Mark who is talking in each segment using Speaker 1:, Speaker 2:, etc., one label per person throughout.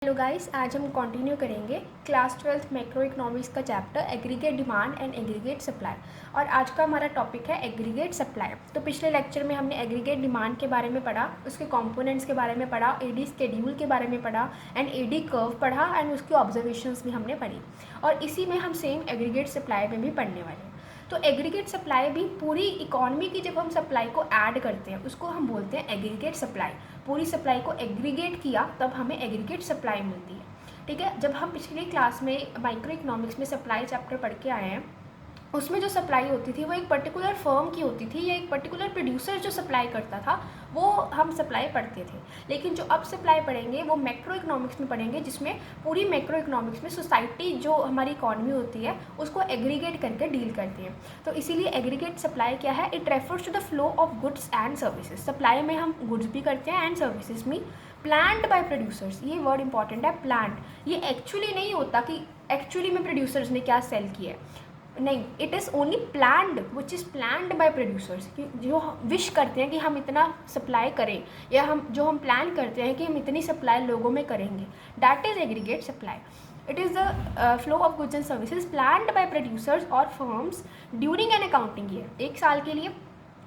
Speaker 1: Hello guys, आज हम continue करेंगे क्लास 12th मैक्रो इकोनॉमिक्स का chapter aggregate demand and aggregate supply. और आज का हमारा टॉपिक है एग्रीगेट सप्लाई। तो पिछले लेक्चर में हमने एग्रीगेट डिमांड के बारे में पढ़ा, उसके कंपोनेंट्स के बारे में पढ़ा, एडी स्केड्यूल के बारे में पढ़ा एंड एडी कर्व पढ़ा एंड उसकी ऑब्जर्वेशंस भी हमने पढ़ी। और इसी में हम सेम एग्रीगेट सप्लाई में भी पढ़ने वाले हैं। तो एग्रीगेट सप्लाई भी पूरी इकॉनमी की जब हम सप्लाई को ऐड करते हैं उसको हम बोलते हैं एग्रीगेट सप्लाई। पूरी सप्लाई को एग्रीगेट किया तब हमें एग्रीगेट सप्लाई मिलती है। ठीक है, जब हम पिछली क्लास में माइक्रो इकोनॉमिक्स में सप्लाई चैप्टर पढ़ के आए हैं, उसमें जो सप्लाई होती थी वो एक पर्टिकुलर फर्म की होती थी या एक पर्टिकुलर प्रोड्यूसर जो सप्लाई करता था वो हम सप्लाई पढ़ते थे। लेकिन जो अब सप्लाई पढ़ेंगे वो मैक्रो इकोनॉमिक्स में पढ़ेंगे, जिसमें पूरी मैक्रो इकोनॉमिक्स में सोसाइटी जो हमारी इकॉनमी होती है उसको एग्रीगेट करके डील करते हैं। तो इसीलिए एग्रीगेट सप्लाई क्या है? It refers to the flow of goods and services. Supply में हम गुड्स भी करते हैं एंड सर्विसेज में प्लान्ड बाय प्रोड्यूसर्स। ये वर्ड इंपॉर्टेंट है, प्लान्ड। ये एक्चुअली नहीं होता कि एक्चुअली में प्रोड्यूसर्स ने क्या सेल किया है, नहीं, it is only planned which is planned by producers. जो विश करते हैं कि हम इतना सप्लाई करें, या हम प्लान करते हैं कि हम इतनी सप्लाई लोगों में करेंगे, that is aggregate supply. It is the flow of goods and services planned by producers और firms during an accounting year. एक साल के लिए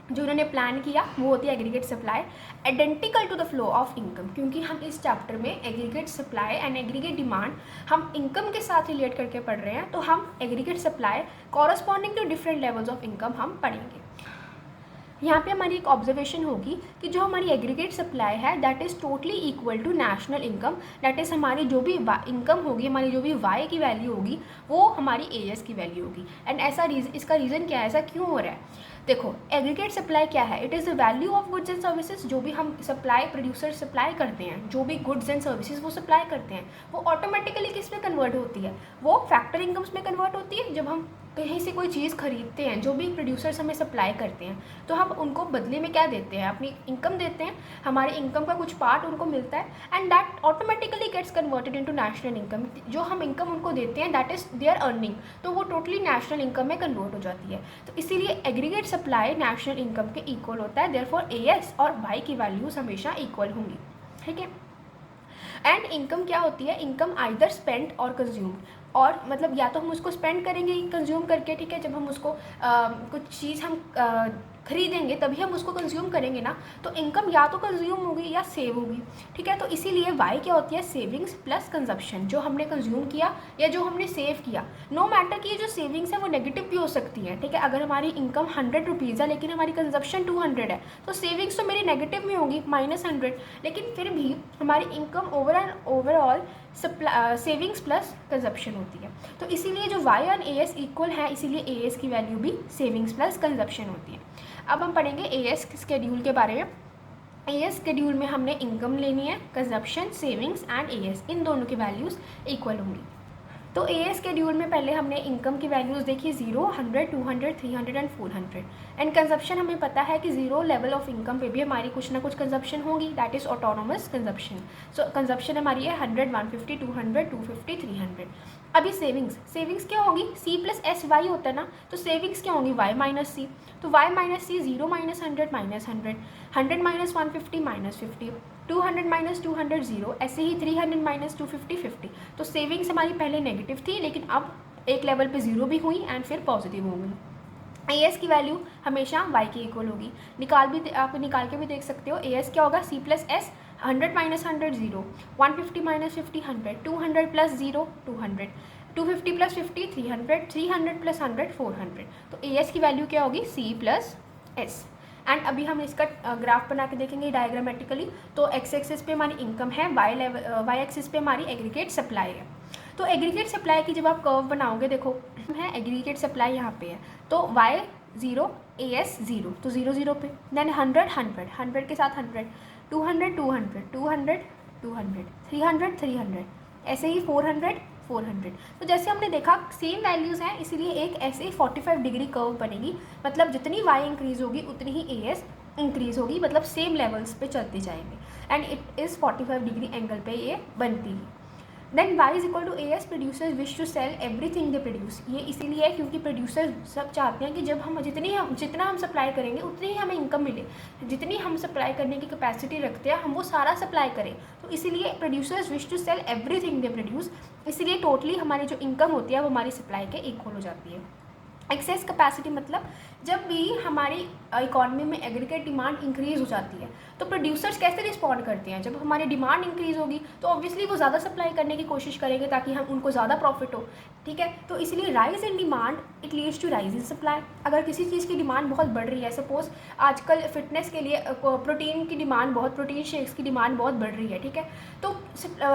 Speaker 1: जो उन्होंने प्लान किया वो होती है aggregate supply. Identical to the flow of income, क्योंकि हम इस चैप्टर में aggregate supply and aggregate demand हम इनकम के साथ रिलेट करके पढ़ रहे हैं, तो हम aggregate supply corresponding to different levels of income हम पढ़ेंगे। यहाँ पे हमारी एक ऑब्जर्वेशन होगी कि जो हमारी एग्रीगेट सप्लाई है that is totally equal to national income. That is हमारी जो भी इनकम होगी, हमारी जो भी वाई की वैल्यू होगी वो हमारी एएस की वैल्यू होगी। एंड ऐसा इसका रीज़न क्या है, ऐसा क्यों हो रहा है? देखो, एग्रीगेट सप्लाई क्या है? It is the value of goods and services. जो भी हम सप्लाई प्रोड्यूसर सप्लाई करते हैं, जो भी गुड्स एंड सर्विसेज वो सप्लाई करते हैं, वो ऑटोमेटिकली किस में कन्वर्ट होती है? वो फैक्टर इनकम्स में कन्वर्ट होती है। जब हम कहीं से कोई चीज़ खरीदते हैं, जो भी प्रोड्यूसर्स हमें सप्लाई करते हैं, तो हम उनको बदले में क्या देते हैं? अपनी इनकम देते हैं। हमारे इनकम का कुछ पार्ट उनको मिलता है and that automatically gets converted into national income. जो हम इनकम उनको देते हैं दैट इज़ देयर अर्निंग, तो वो टोटली नेशनल इनकम में कन्वर्ट हो जाती है। तो इसीलिए एग्रीगेट सप्लाई नेशनल इनकम के इक्वल होता है। देयरफॉर एएस और वाई की वैल्यूज हमेशा इक्वल होंगी। ठीक है। एंड इनकम क्या होती है? इनकम आइदर स्पेंड और कंज्यूम्ड। और मतलब या तो हम उसको स्पेंड करेंगे कंज्यूम करके, ठीक है, जब हम उसको कुछ चीज़ हम खरीदेंगे तभी हम उसको कंज्यूम करेंगे ना, तो इनकम या तो कंज्यूम होगी या सेव होगी। ठीक है, तो इसीलिए वाई क्या होती है? Savings plus consumption. जो हमने कंज्यूम किया या जो हमने सेव किया, नो मैटर कि जो सेविंग्स है वो नेगेटिव भी हो सकती है। ठीक है, अगर हमारी इनकम 100 रुपीज़ है लेकिन हमारी कंजप्शन 200 है, तो सेविंग्स तो मेरी नेगेटिव में होगी -100, लेकिन फिर भी हमारी income overall savings plus consumption होती है। तो इसीलिए जो वाई और एएस इक्वल है, इसीलिए एएस की वैल्यू भी सेविंग्स प्लस कंजप्शन होती है। अब हम पढ़ेंगे एएस स्केड्यूल के बारे में। एएस स्केड्यूल में हमने इनकम लेनी है, कंजप्शन, सेविंग्स एंड एएस, इन दोनों की वैल्यूज़ इक्वल होंगी। तो एएस स्केड्यूल में पहले हमने इनकम की वैल्यूज़ देखी 0, 100, 200, 300 एंड 400। एंड कंजप्शन हमें पता है कि 0 लेवल ऑफ इनकम पे भी हमारी कुछ ना कुछ कंजप्शन होगी, that is autonomous consumption. So consumption हमारी है 100, 150, 200, 250, 300। अभी सेविंग्स क्या होगी? C प्लस एस वाई होता है ना, तो सेविंग्स क्या होंगी? Y माइनस सी। तो Y माइनस सी 0 minus 100 minus 100, 100 minus 150 minus 50, 200 minus 200 0, ऐसे ही 300 माइनस 250 50। तो सेविंग्स हमारी पहले नेगेटिव थी लेकिन अब एक लेवल पे 0 भी हुई एंड फिर पॉजिटिव हो गई। एएस की वैल्यू हमेशा वाई की इक्वल होगी। आप निकाल के भी देख सकते हो। एएस क्या होगा? C plus S, 100 minus 100 0, 150 minus 50 100, 200 plus 0 200, 250 plus 50 300, 300 plus 100 400। तो एएस की वैल्यू क्या होगी? C plus S. एंड अभी हम इसका ग्राफ बना के देखेंगे डायग्रामेटिकली। तो एक्स एक्सिस पे हमारी इनकम है, वाई एक्सिस पे हमारी एग्रीगेट सप्लाई है। तो एग्रीगेट सप्लाई की जब आप कर्व बनाओगे, देखो है एग्रीगेट सप्लाई यहाँ पे है, तो वाई 0, एएस 0, तो 0 0 पे, देन 100 100, 100 के साथ 100, 200 200, 200 200, 300 300, ऐसे ही 400 400। तो जैसे हमने देखा सेम वैल्यूज़ हैं, इसीलिए एक ऐसे 45 डिग्री कर्व बनेगी। मतलब जितनी वाई इंक्रीज़ होगी उतनी ही एएस इंक्रीज़ होगी, मतलब सेम लेवल्स पे चलती जाएंगे and it is 45 degree angle पे ये बनती है। Then Y is equal to A S, producers wish to sell everything they produce. ये इसीलिए है क्योंकि प्रोड्यूसर सब चाहते हैं कि जब हम जितना हम सप्लाई करेंगे उतनी ही हमें इनकम मिले, जितनी हम सप्लाई करने की कैपेसिटी रखते हैं हम वो सारा सप्लाई करें। तो इसीलिए producers wish to sell everything they produce, इसलिए टोटली हमारी जो इनकम होती है वो हमारी सप्लाई के इक्वल हो जाती है। एक्सेस कैपेसिटी मतलब जब भी हमारी इकॉनमी में एग्रीगेट डिमांड इंक्रीज़ हो जाती है तो प्रोड्यूसर्स कैसे रिस्पॉन्ड करते हैं, जब हमारी डिमांड इंक्रीज़ होगी तो ऑब्वियसली वो ज़्यादा सप्लाई करने की कोशिश करेंगे ताकि हम उनको ज़्यादा प्रॉफिट हो, ठीक है। तो इसलिए rise in demand it leads to rise in supply. अगर किसी चीज़ की डिमांड बहुत बढ़ रही है, सपोज आजकल फिटनेस के लिए प्रोटीन की डिमांड बहुत, प्रोटीन शेक्स की डिमांड बहुत बढ़ रही है, ठीक है, तो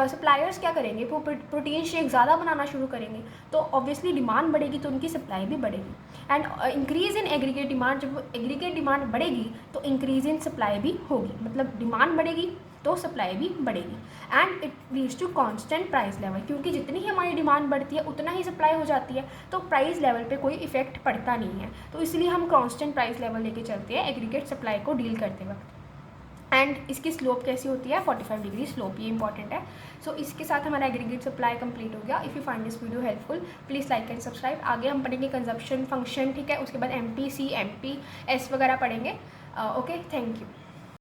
Speaker 1: सप्लायर्स क्या करेंगे, वो प्रोटीन शेक ज़्यादा बनाना शुरू करेंगे, तो ऑब्वियसली डिमांड बढ़ेगी तो उनकी सप्लाई भी बढ़ेगी। And increase in aggregate demand, जब एग्रीगेट डिमांड बढ़ेगी तो इंक्रीज़ इन सप्लाई भी होगी, मतलब डिमांड बढ़ेगी तो सप्लाई भी बढ़ेगी। And it leads to constant price level, क्योंकि जितनी ही हमारी डिमांड बढ़ती है उतना ही सप्लाई हो जाती है, तो प्राइस लेवल पे कोई इफेक्ट पड़ता नहीं है, तो इसलिए हम कांस्टेंट प्राइस लेवल लेके चलते हैं एग्रीगेट सप्लाई को डील करते वक्त। एंड इसकी स्लोप कैसी होती है, 45 डिग्री स्लोप, ये इंपॉर्टेंट है। सो इसके साथ हमारा एग्रीगेट सप्लाई कंप्लीट हो गया। If you find this video helpful please like and subscribe. आगे हम पढ़ेंगे कंजप्शन फंक्शन, ठीक है, उसके बाद MPC MPS वगैरह पढ़ेंगे। Okay, thank you.